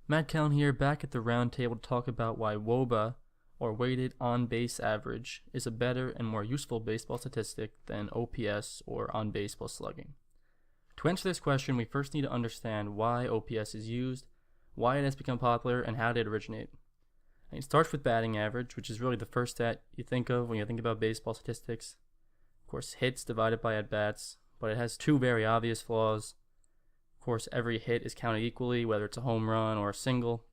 Matt Cowan here, back at the RoundTable to talk about why wOBA, or weighted on-base average, is a better and more useful baseball statistic than OPS, or on-base plus slugging. To answer this question, we first need to understand why OPS is used, why it has become popular, and how did it originate. And it starts with batting average, which is really the first stat you think of when you think about baseball statistics. Of course, hits divided by at-bats, but it has two very obvious flaws. Of course, every hit is counted equally, whether it's a home run or a single.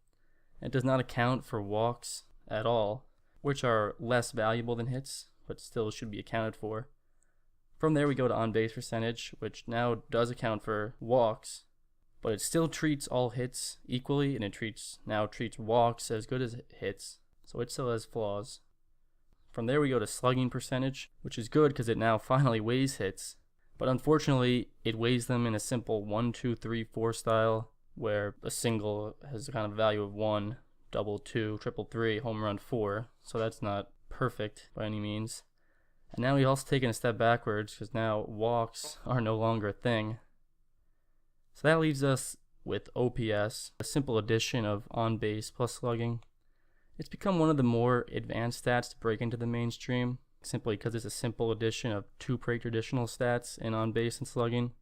It does not account for walks at all, which are less valuable than hits, but still should be accounted for. From there we go to on-base percentage, which now does account for walks, but it still treats all hits equally, and it now treats walks as good as hits, so it still has flaws. From there we go to slugging percentage, which is good because it now finally weighs hits, but unfortunately it weighs them in a simple 1, 2, 3, 4 style, where a single has a kind of value of 1, double 2, triple 3, home run 4, so that's not perfect by any means. And now we've also taken a step backwards because now walks are no longer a thing. So that leaves us with OPS, a simple addition of on-base plus slugging. It's become one of the more advanced stats to break into the mainstream, simply because it's a simple addition of two pretty traditional stats in on-base and slugging.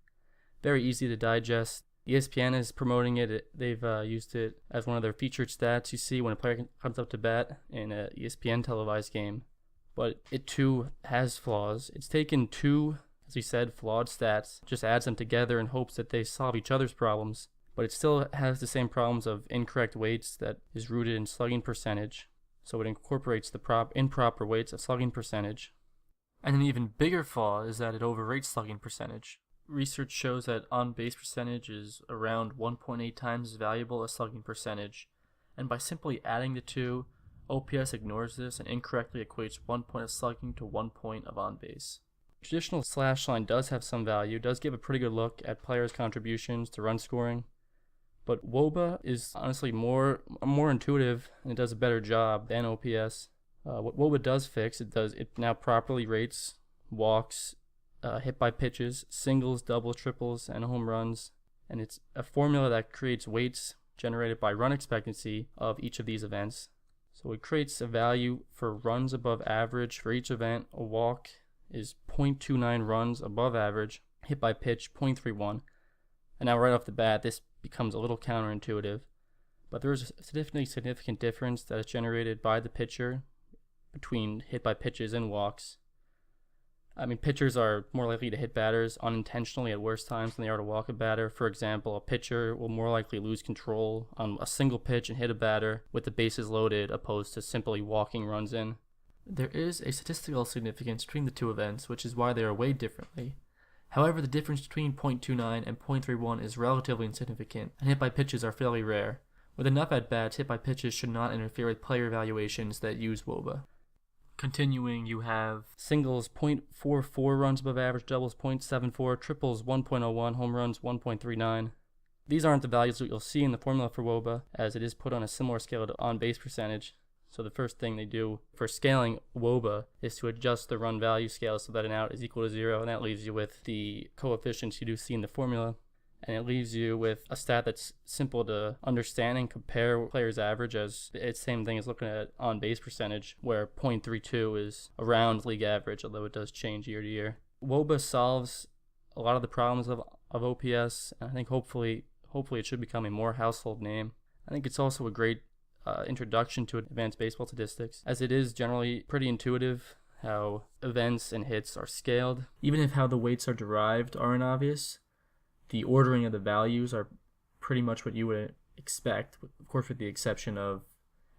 Very easy to digest. ESPN is promoting it. They've used it as one of their featured stats you see when a player comes up to bat in an ESPN televised game. But it too has flaws. It's taken two, as we said, flawed stats, just adds them together in hopes that they solve each other's problems. But it still has the same problems of incorrect weights that is rooted in slugging percentage. So it incorporates the improper weights of slugging percentage. And an even bigger flaw is that it overrates slugging percentage. Research shows that on-base percentage is around 1.8 times as valuable as slugging percentage. And by simply adding the two, OPS ignores this and incorrectly equates 1 point of slugging to 1 point of on-base. Traditional slash line does have some value, does give a pretty good look at players' contributions to run scoring, but wOBA is honestly more intuitive and it does a better job than OPS. What wOBA does fix, it now properly rates walks, hit by pitches, singles, doubles, triples, and home runs, and it's a formula that creates weights generated by run expectancy of each of these events. So it creates a value for runs above average for each event. A walk is 0.29 runs above average, hit by pitch 0.31. And now right off the bat, this becomes a little counterintuitive, but there is a significant difference that is generated by the pitcher between hit by pitches and walks. I mean, pitchers are more likely to hit batters unintentionally at worse times than they are to walk a batter. For example, a pitcher will more likely lose control on a single pitch and hit a batter with the bases loaded opposed to simply walking runs in. There is a statistical significance between the two events, which is why they are weighed differently. However, the difference between 0.29 and 0.31 is relatively insignificant, and hit by pitches are fairly rare. With enough at-bats, hit by pitches should not interfere with player evaluations that use wOBA. Continuing, you have singles 0.44 runs above average, doubles 0.74, triples 1.01, home runs 1.39. These aren't the values that you'll see in the formula for wOBA, as it is put on a similar scale to on-base percentage. So the first thing they do for scaling wOBA is to adjust the run value scale so that an out is equal to 0, and that leaves you with the coefficients you do see in the formula. And it leaves you with a stat that's simple to understand and compare players' average, as it's the same thing as looking at on-base percentage, where 0.32 is around league average, although it does change year to year. wOBA solves a lot of the problems of OPS, and I think hopefully it should become a more household name. I think it's also a great introduction to advanced baseball statistics, as it is generally pretty intuitive how events and hits are scaled. Even if how the weights are derived aren't obvious, the ordering of the values are pretty much what you would expect, of course with the exception of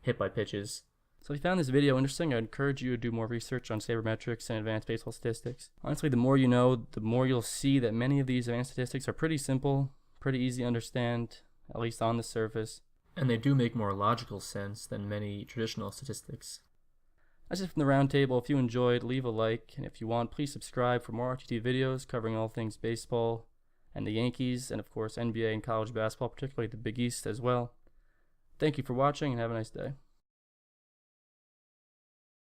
hit by pitches. So if you found this video interesting, I'd encourage you to do more research on sabermetrics and advanced baseball statistics. Honestly, the more you know, the more you'll see that many of these advanced statistics are pretty simple, pretty easy to understand, at least on the surface. And they do make more logical sense than many traditional statistics. That's it from the RoundTable. If you enjoyed, leave a like, and if you want, please subscribe for more RTT videos covering all things baseball and the Yankees, and of course NBA and college basketball, particularly the Big East as well. Thank you for watching, and have a nice day.